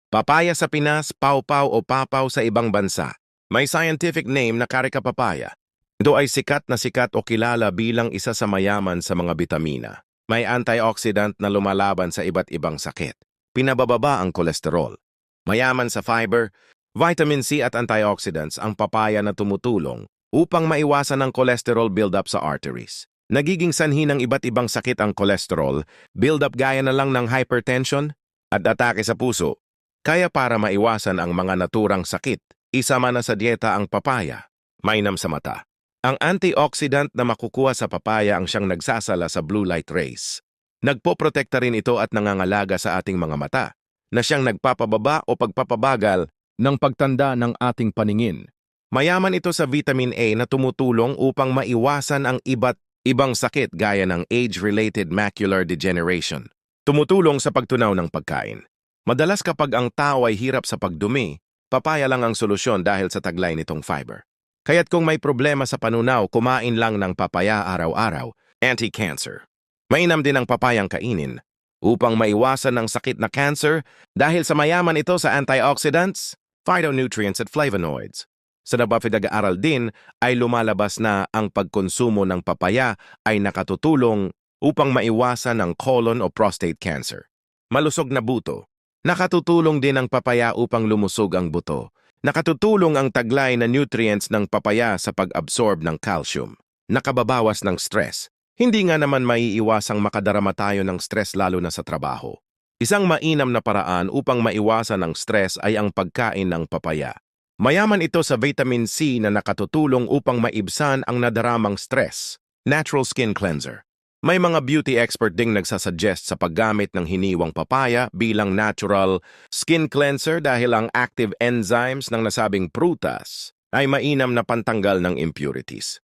Papaya sa Pinas, pawpaw o papaw sa ibang bansa. May scientific name na Carica papaya. Ito ay sikat o kilala bilang isa sa mayaman sa mga bitamina. May antioxidant na lumalaban sa iba't ibang sakit. Pinabababa ang kolesterol. Mayaman sa fiber, vitamin C at antioxidants ang papaya na tumutulong upang maiwasan ang cholesterol buildup sa arteries. Nagiging sanhi ng iba't ibang sakit ang cholesterol, buildup gaya na lang ng hypertension at atake sa puso. Kaya para maiwasan ang mga naturang sakit, isama na sa dieta ang papaya. Mainam sa mata. Ang antioxidant na makukuha sa papaya ang siyang nagsasala sa blue light rays. Nagpoprotekta rin ito at nangangalaga sa ating mga mata, na siyang nagpapababa o pagpapabagal ng pagtanda ng ating paningin. Mayaman ito sa vitamin A na tumutulong upang maiwasan ang iba't ibang sakit gaya ng age-related macular degeneration. Tumutulong sa pagtunaw ng pagkain. Madalas kapag ang tao ay hirap sa pagdumi, papaya lang ang solusyon dahil sa taglay nitong fiber. Kaya't kung may problema sa panunaw, kumain lang ng papaya araw-araw, anti-cancer. Mainam din ang papayang kainin upang maiwasan ng sakit na cancer dahil sa mayaman ito sa antioxidants, phytonutrients at flavonoids. Sa nabapidag-aaral din ay lumalabas na ang pagkonsumo ng papaya ay nakatutulong upang maiwasan ang colon o prostate cancer. Malusog na buto. Nakatutulong din ang papaya upang lumusog ang buto. Nakatutulong ang taglay na nutrients ng papaya sa pag-absorb ng calcium. Nakababawas ng stress. Hindi nga naman maiiwasang makadarama tayo ng stress lalo na sa trabaho. Isang mainam na paraan upang maiwasan ang stress ay ang pagkain ng papaya. Mayaman ito sa vitamin C na nakatutulong upang maibsan ang nadaramang stress. Natural skin cleanser. May mga beauty expert ding nagsasuggest sa paggamit ng hiniwang papaya bilang natural skin cleanser dahil ang active enzymes ng nasabing prutas ay mainam na pantanggal ng impurities.